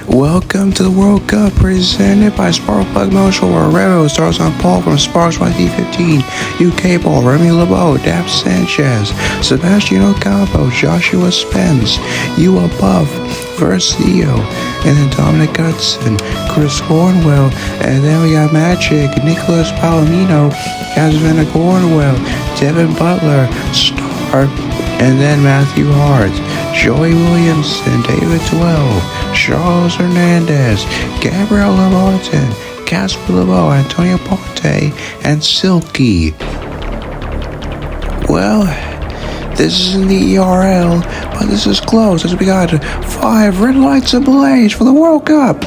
Welcome to the World Cup presented by Sparkplug Motion, where Revo starts on pole from Sparks YT15, UK Ball, Remy LeBeau, Dap Sanchez, Sebastian Ocampo, Joshua Spence, You Above, Versio, and then Dominic Hudson, Chris Cornwell, and then we got Magic, Nicholas Palomino, Casvin Cornwell, Devin Butler, Star, and then Matthew Hart, Joey Williamson, David 12, Charles Hernandez, Gabriel Lamartin, Casper LeBeau, Antonio Ponte, and Silky. Well, this is in the ERL, but this is close as we got 5 red lights ablaze for the World Cup.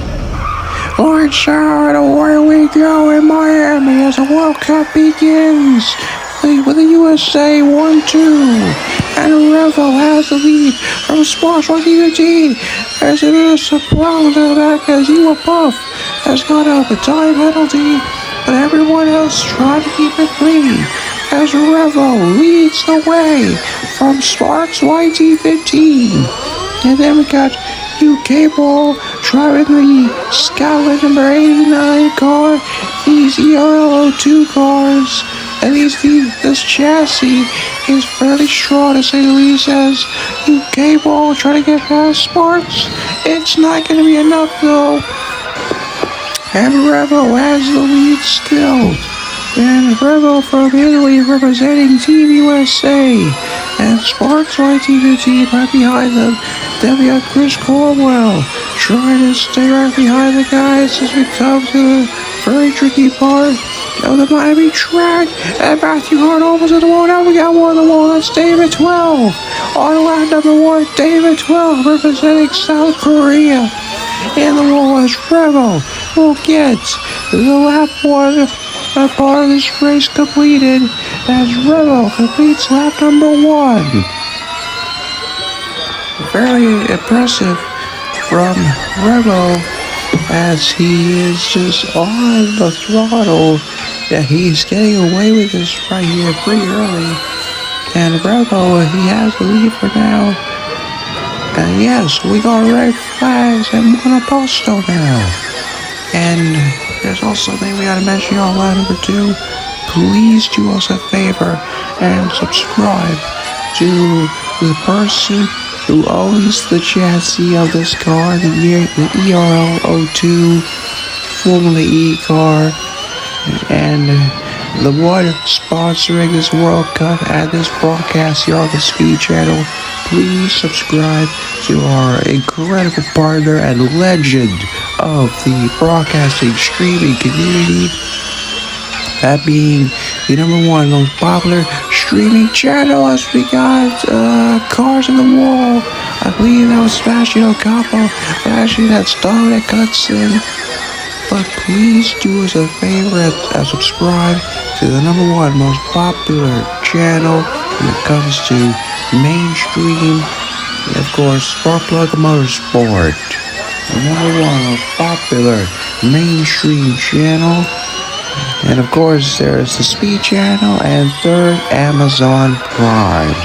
Lights out, away we go in Miami as the World Cup begins. With the USA 1-2. And Revo has the lead from Sparks YT15. There's a surprise to the back as You Above has got up a time penalty, but everyone else trying to keep it clean as Revo leads the way from Sparks YT15. And then we got UK Ball driving the Scotland number 89 car, these ERL02 cars. At least this chassis is fairly strong, to say the least, as UK Ball trying to get past Sparks. It's not going to be enough, though. And Revo has the lead still. And Revo from Italy representing Team USA. And Sparks YT15 right behind them. Then we got Chris Cornwell trying to stay right behind the guys as we come to the very tricky part of the Miami track. And Matthew Hart almost at the wall. Now we got one on the wall. That's David 12. On lap number 1, David 12 representing South Korea. And the wall as Revo will get the lap 1 part of this race completed as Revo completes lap number 1. Very impressive from Revo as he is just on the throttle. Yeah, he's getting away with this right here pretty early. And Revo, he has the lead for now. And yes, we got red flags and Monoposto now. And there's also something we gotta mention on line number 2. Please do us a favor and subscribe to the person who owns the chassis of this car, the ERL02, formerly E car, and the one sponsoring this World Cup and this broadcast here on the Speed Channel. Please subscribe to our incredible partner and legend of the broadcasting streaming community, that being the number 1 most popular streaming channel as we got Cars in the Wall. I believe that was Sebastian Ocampo, but actually that's Dominic Hudson. But please do us a favor and subscribe to the number 1 most popular channel when it comes to mainstream, and of course, Sparkplug Motorsport. The number 1 most popular mainstream channel. And of course, there's the Speed Channel, and third, Amazon Prime.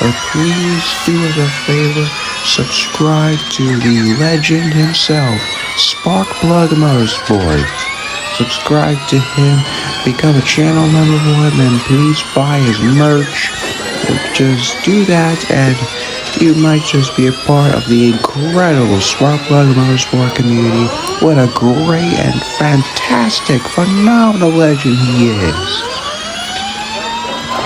But please do us a favor, subscribe to the legend himself, Sparkplug Motorsport. Subscribe to him, become a channel number 1, and please buy his merch. Just do that, and you might just be a part of the incredible Sparkplug Motorsport community. What a great and fantastic, phenomenal legend he is.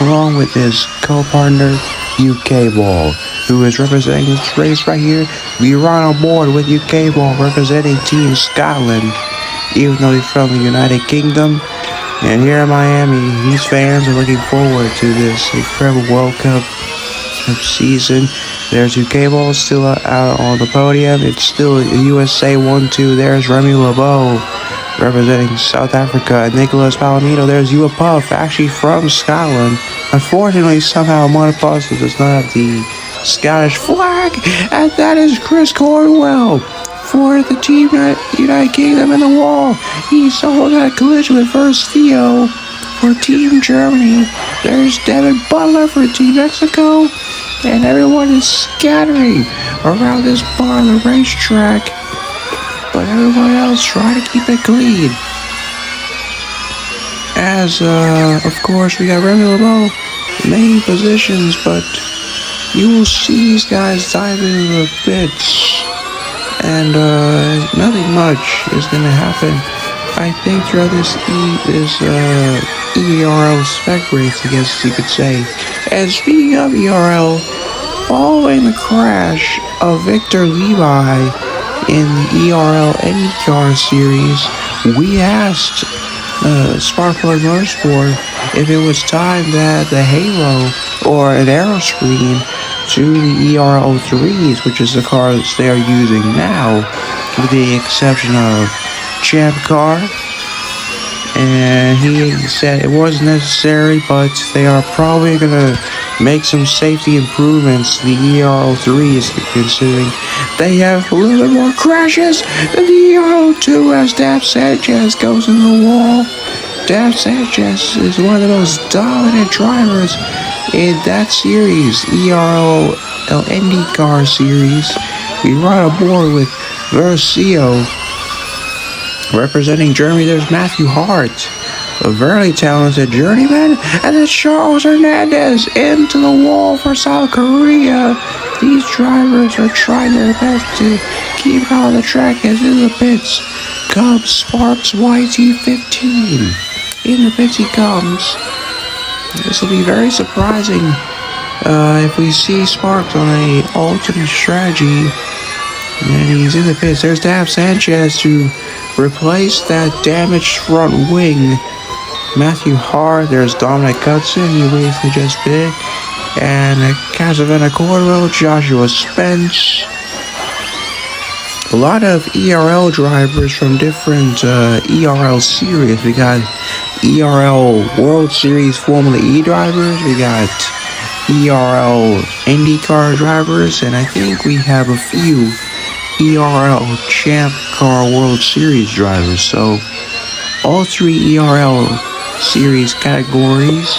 Along with his co-partner, UK Ball, who is representing this race right here. We run on board with UK Ball representing Team Scotland, even though he's from the United Kingdom. And here in Miami, these fans are looking forward to this incredible World Cup season. There's UK Ball still out on the podium. It's still USA 1-2. There's Remy LeBeau representing South Africa. And Nicholas Palomino. There's You Above, actually from Scotland. Unfortunately, somehow Monoposto does not have the Scottish flag. And that is Chris Cornwell for the Team United Kingdom in the wall. He's almost had a collision with Versio for Team Germany. There's Devin Butler for Team Mexico. And everyone is scattering around this part of the racetrack but everybody else try to keep it clean. As, of course, we got Remy LeBeau, main positions, but you will see these guys dive into the pits, and nothing much is going to happen. I think throughout this ERL spec race, I guess you could say. And speaking of ERL, following the crash of Victor Levi in the ERL IndyCar series, we asked Sparkplug Motorsport if it was time to add the halo or an aero screen to the ERL 3s, which is the cars they are using now, with the exception of Champ Car. And he said it wasn't necessary, but they are probably going to make some safety improvements to the ERL 3s, considering they have a little bit more crashes than the ERL 2 as Dave Sanchez goes in the wall. Dave Sanchez is one of the most dominant drivers in that series, ERL IndyCar series. We run aboard with Versio. Representing Germany, there's Matthew Hart, a very talented journeyman, and then Charles Hernandez into the wall for South Korea. These drivers are trying their best to keep out of the track as in the pits. Cup Sparks YT15. In the pits he comes. This will be very surprising if we see Sparks on a alternate strategy. And he's in the pits. There's Dave Sanchez to replace that damaged front wing. Matthew Hart, there's Dominic Hudson, he recently just did. And Casavena Cordwell, Joshua Spence. A lot of ERL drivers from different ERL series. We got ERL World Series Formula E drivers. We got ERL IndyCar drivers. And I think we have a few ERL Champ Car World Series drivers. So all three ERL series categories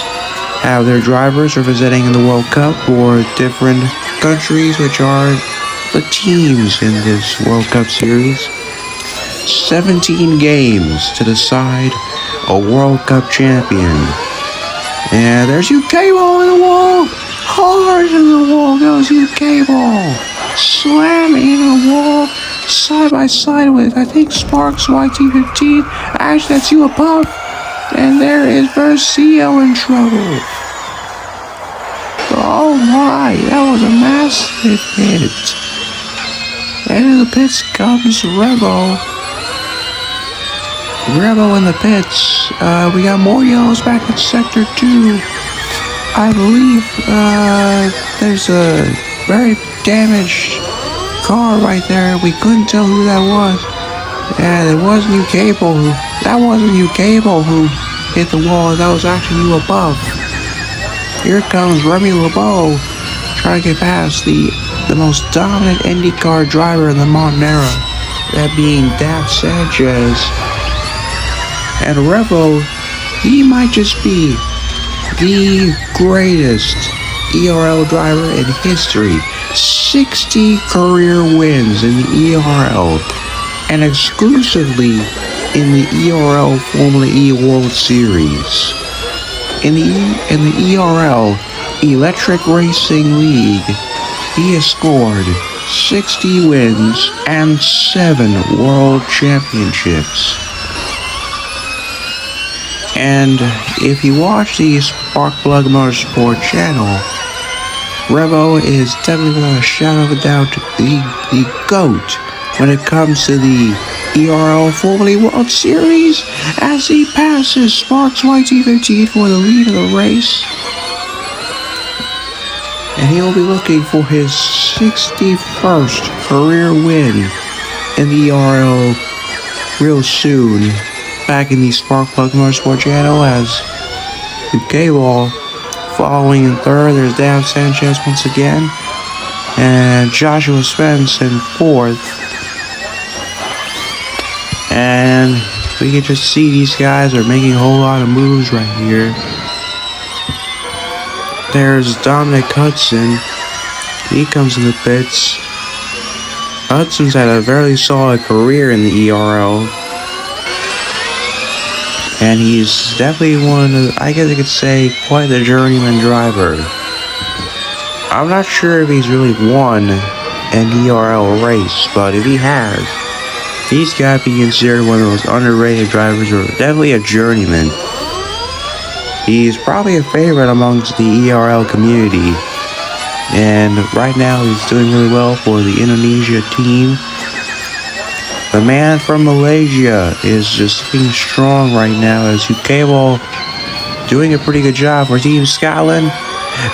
have their drivers representing in the World Cup or different countries, which are the teams in this World Cup series. 17 games to decide a World Cup champion. And there's UK Ball in the wall. Hard in the wall goes UK Ball. Slamming in the wall, side by side with, I think, Sparks YT15. Actually, that's you above. And there is Versio in trouble. Oh my, that was a massive hit. And in the pits comes Revo. Revo in the pits. We got more yellows back in Sector 2. I believe there's a very damaged car right there. We couldn't tell who that was. And it wasn't you Cable who. That wasn't you Cable who hit the wall. That was actually you above. Here comes Remy LeBeau trying to get past the most dominant IndyCar driver in the modern era, that being Dave Sanchez. And Revo, he might just be the greatest ERL driver in history. 60 career wins in the ERL, and exclusively in the ERL Formula E World Series. In the ERL Electric Racing League, he has scored 60 wins and 7 world championships. And if you watch the Sparkplug Motorsport channel, Revo is definitely without a shadow of a doubt the GOAT when it comes to the ERL Formula E World Series, as he passes Sparks YT15 for the lead of the race. And he'll be looking for his 61st career win in the ERL real soon. Back in the Sparkplug Motorsport channel as UK Ball following in third. There's Dave Sanchez once again. And Joshua Spence in fourth. And we can just see these guys are making a whole lot of moves right here. There's Dominic Hudson. He comes in the pits. Hudson's had a very solid career in the ERL, and he's definitely one of, I guess I could say, quite the journeyman driver. I'm not sure if he's really won an ERL race, but if he has, he's got to be considered one of those underrated drivers, or definitely a journeyman. He's probably a favorite amongst the ERL community, and right now he's doing really well for the Indonesia team. The man from Malaysia is just looking strong right now, as Ukewal doing a pretty good job for Team Scotland.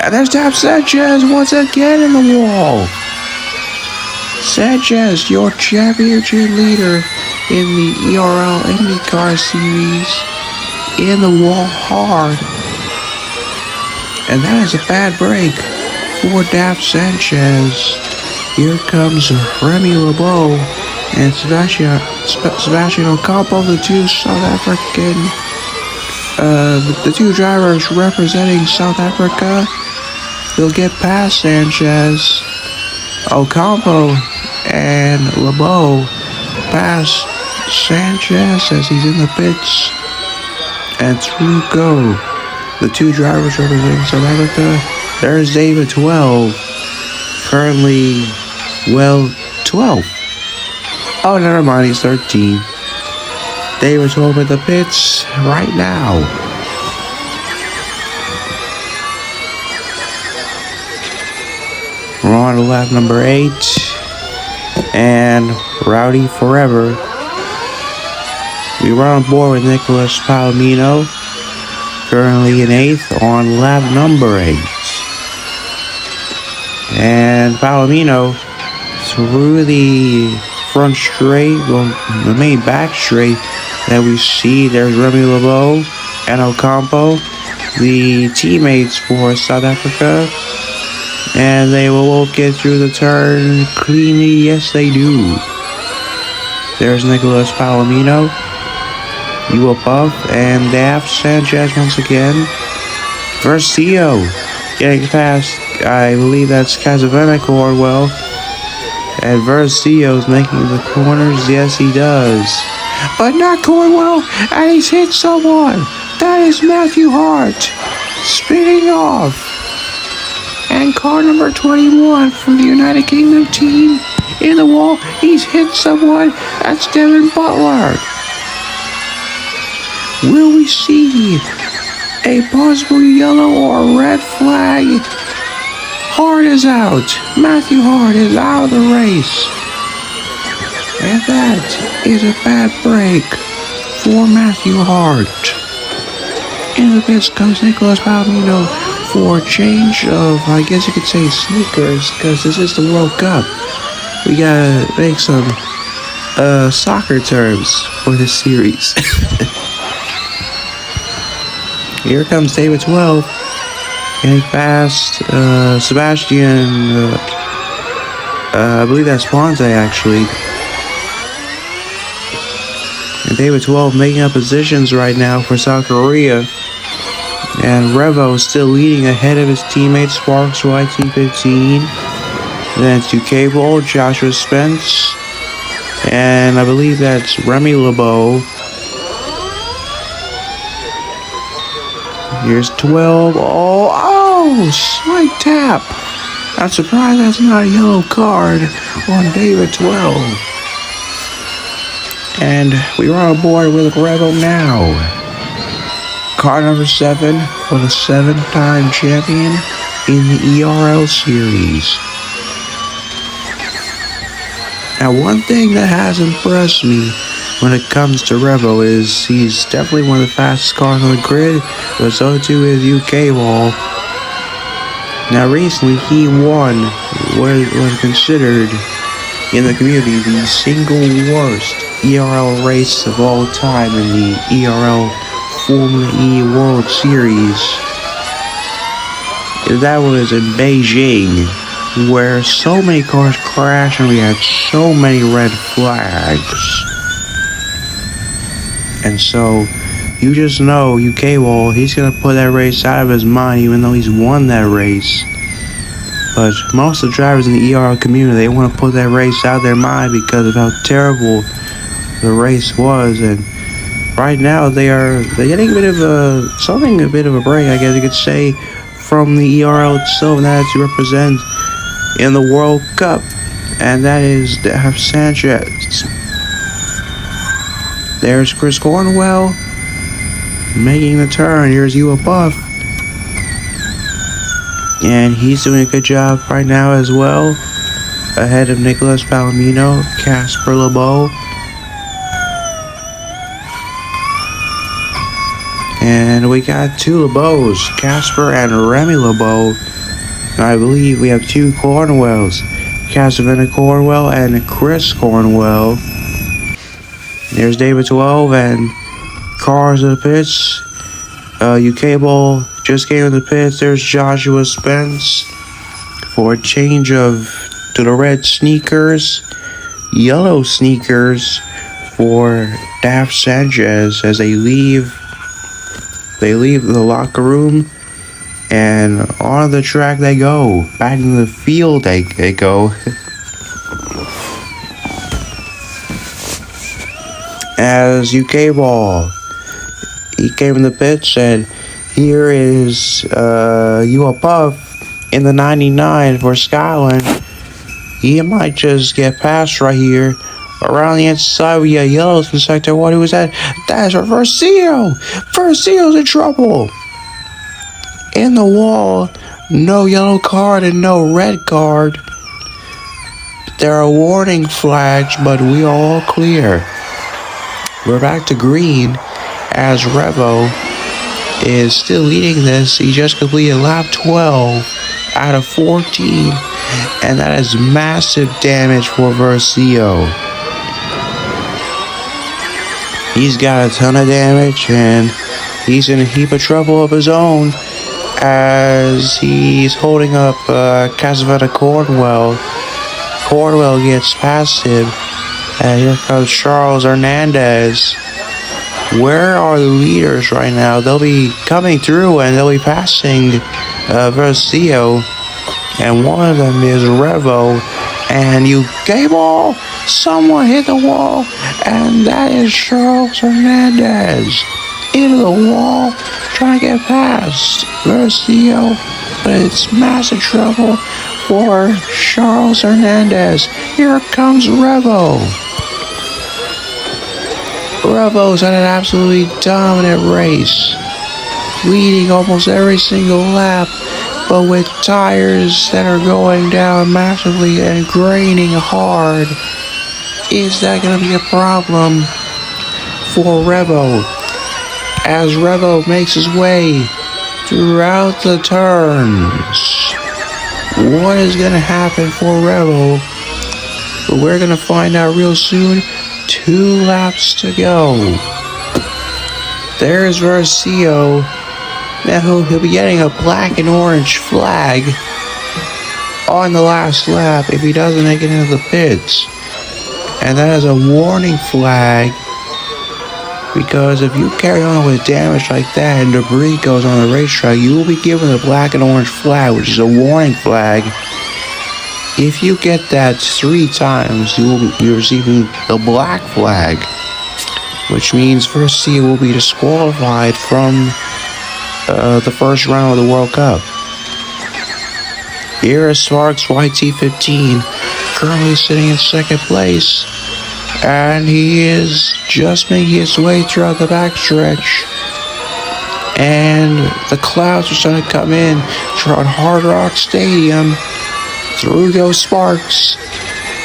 And there's Dap Sanchez once again in the wall. Sanchez, your championship leader in the ERL IndyCar Series, in the wall hard. And that is a bad break for Dap Sanchez. Here comes Remy LeBeau and Sebastian Ocampo, the two South African, the two drivers representing South Africa. They'll get past Sanchez. Ocampo and LeBeau pass Sanchez as he's in the pits. And through go the two drivers representing South Africa. There's David 12. Currently, 12. Oh, never mind, he's 13. David 12 at the pits right now. We're on to lap number 8. And Rowdy Forever. We were on board with Nicholas Palomino, currently in 8th on lap number 8. And Palomino through the front straight, well, the main back straight that we see, there's Remy LeBeau and Ocampo, the teammates for South Africa, and they will both get through the turn cleanly. Yes, they do. There's Nicholas Palomino, Ewa Puff, and Dap Sanchez once again. Versio getting past, I believe that's Casavena Cornwell. And Versio's making the corners. Yes, he does. But not Cornwell, and he's hit someone. That is Matthew Hart spinning off. And car number 21 from the United Kingdom team in the wall. He's hit someone. That's Devin Butler. Will we see a possible yellow or red flag? Hart is out. Matthew Hart is out of the race. And that is a bad break for Matthew Hart. In the pits comes Nicholas Palomino for a change of, I guess you could say, sneakers, because this is the World Cup. We gotta make some soccer terms for this series. Here comes David 12. Getting past Sebastian, I believe that's Ponce actually. And David 12 making up positions right now for South Korea. And Revo still leading ahead of his teammates, Sparks YT15. Then it's Ukewal, Joshua Spence. And I believe that's Remy LeBeau. Here's 12. Oh, slight tap. I'm surprised that's not a yellow card on David 12. And we are on board with Revo now. Car number 7 for the 7-time champion in the ERL series. Now, one thing that has impressed me when it comes to Revo is he's definitely one of the fastest cars on the grid, but so too is Ukewal. Now recently he won what was considered in the community the single worst ERL race of all time in the ERL Formula E World Series. That was in Beijing, where so many cars crashed and we had so many red flags. And so, you just know Ukewal, he's going to put that race out of his mind even though he's won that race. But most of the drivers in the ERL community, they want to put that race out of their mind because of how terrible the race was. And right now they're getting a bit of a break, I guess you could say, from the ERL itself, and that is to represent in the World Cup, and that is Dave Sanchez. There's Chris Cornwell making the turn. Here's you above, and he's doing a good job right now as well, ahead of Nicholas Palomino, Casper LeBeau, and we got two LeBeaus, Casper and Remy LeBeau. And I believe we have two Cornwells, Casper Cornwell and Chris Cornwell. There's David 12 and cars in the pits. UK Ball just came in the pits. There's Joshua Spence for a change to the red sneakers, yellow sneakers for Dave Sanchez as they leave the locker room and on the track they go. Back in the field they go. As UK Ball, he came in the pits, and here is you above in the 99 for Scotland. He might just get past right here. Around the inside, we got yellows in sector 1. Who was that? That's our Versio. Versio's in trouble. In the wall, no yellow card and no red card. There are warning flags, but we are all clear. We're back to green as Revo is still leading this. He just completed lap 12 out of 14, and that is massive damage for Versio. He's got a ton of damage, and he's in a heap of trouble of his own as he's holding up Casavetta Cornwell. Cornwell gets past him, and here comes Charles Hernandez. Where are the leaders right now? They'll be coming through, and they'll be passing Versio, and one of them is Revo, and UK Ball. Someone hit the wall, and that is Charles Hernandez into the wall, trying to get past Versio, but it's massive trouble for Charles Hernandez. Here comes Revo. Revo's had an absolutely dominant race, leading almost every single lap, but with tires that are going down massively and graining hard. Is that going to be a problem for Revo? As Revo makes his way throughout the turns, what is going to happen for Revo? We're going to find out real soon. 2 laps to go. There's Versio. Now he'll be getting a black and orange flag on the last lap if he doesn't make it into the pits. And that is a warning flag, because if you carry on with damage like that and debris goes on the racetrack, you will be given a black and orange flag, which is a warning flag. If you get that 3 times, you will be receiving the black flag, which means Versio will be disqualified from the first round of the World Cup. Here is Sparks YT15, currently sitting in second place, and he is just making his way throughout the backstretch. And the clouds are starting to come in throughout Hard Rock Stadium. Through those Sparks.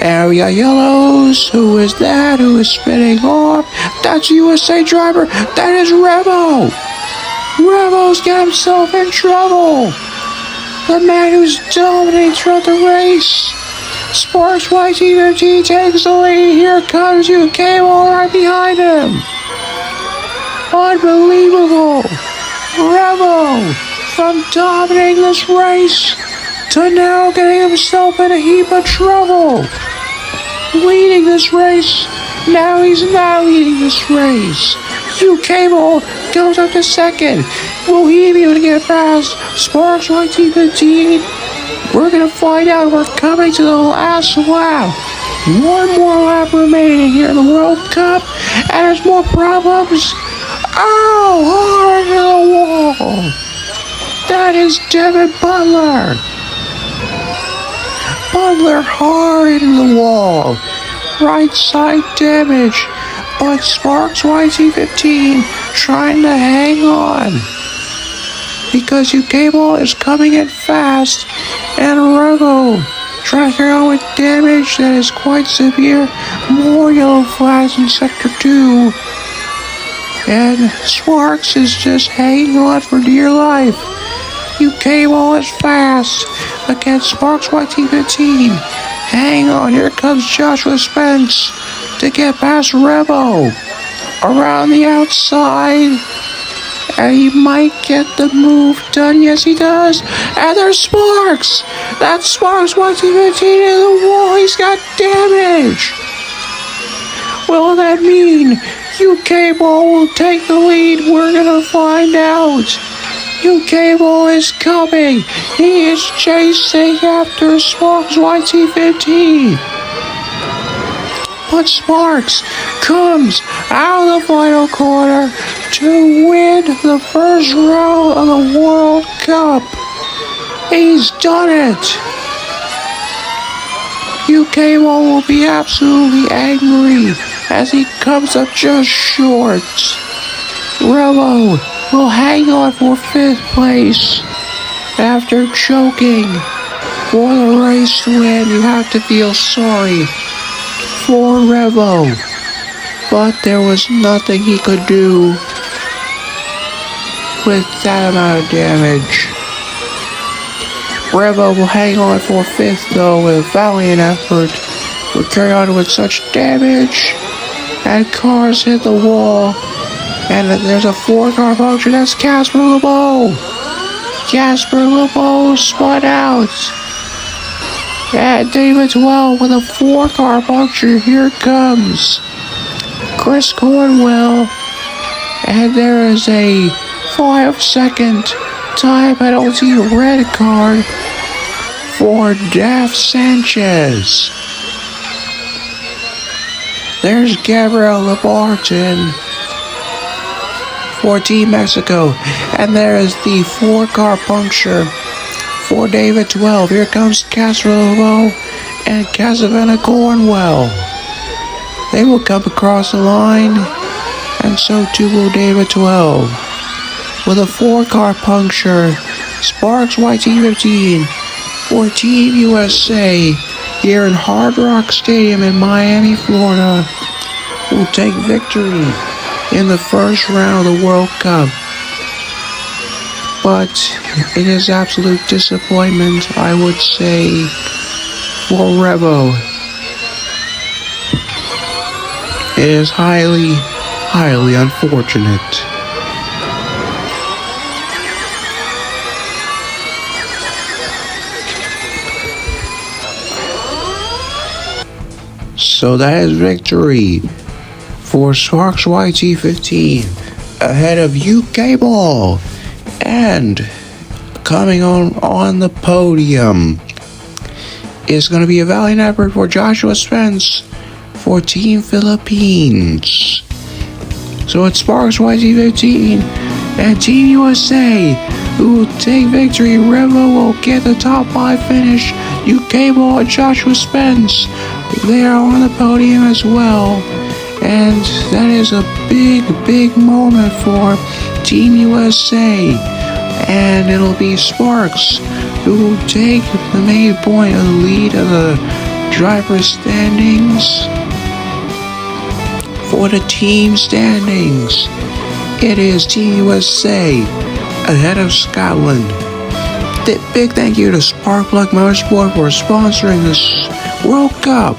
And we got yellows. Who is that? Who is spinning off? That's a USA driver. That is Revo. Revo's got himself in trouble. The man who's dominating throughout the race. Sparks YT15 takes the lead. Here comes UK Ball right behind him. Unbelievable. Revo from dominating this race to now getting himself in a heap of trouble. Leading this race. Now he's not leading this race. UK Ball goes up to second. Will he be able to get past Sparks YT15? We're gonna find out. We're coming to the last lap. One more lap remaining here in the World Cup, and there's more problems. Oh, hard to the wall. That is Devin Butler. Butler hard into the wall. Right side damage, but Sparks YT15 trying to hang on because UK Ball is coming in fast, and Revo trying to carry on with damage that is quite severe. More yellow flags in Sector 2. And Sparks is just hanging on for dear life. UK Ball is fast against Sparks YT15. Hang on, here comes Joshua Spence to get past Revo. Around the outside. And he might get the move done. Yes, he does. And there's Sparks. That's Sparks YT15 in the wall. He's got damage. What will that mean? UK Ball will take the lead. We're going to find out. UK Ball is coming. He is chasing after Sparks YT15. But Sparks comes out of the final corner to win the first round of the World Cup. He's done it. UK Ball will be absolutely angry as he comes up just short. Revo will hang on for 5th place after choking for the race win. You have to feel sorry for Revo, but there was nothing he could do with that amount of damage. Revo will hang on for 5th though with a valiant effort. Will carry on with such damage, and cars hit the wall, and there's a 4-car puncture. That's Casper LeBeau. Casper LeBeau spun out. And David 12 with a 4-car puncture. Here comes Chris Cornwell. And there is a 5-second time penalty red card for Daf Sanchez. There's Gabriel LeBarton for Team Mexico. And there is the 4-car puncture for David 12. Here comes Casper LeBeau and Casavena Cornwell. They will come across the line, and so too will David 12. With a 4-car puncture, Sparks YT15 for Team USA here in Hard Rock Stadium in Miami, Florida, will take victory in the first round of the World Cup. But it is absolute disappointment, I would say, for Revo. It is highly, highly unfortunate. So that is victory for Sparks YT15 ahead of UK Ball. And coming on the podium is going to be a valiant effort for Joshua Spence for Team Philippines. So it's Sparks YT15 and Team USA who will take victory. Revo will get the top 5 finish. UK Ball and Joshua Spence, they are on the podium as well. And that is a big, big moment for Team USA. And it'll be Sparks who will take the main point of the lead of the driver's standings. For the team standings, it is Team USA ahead of Scotland. Big thank you to Sparkplug Motorsport for sponsoring this World Cup.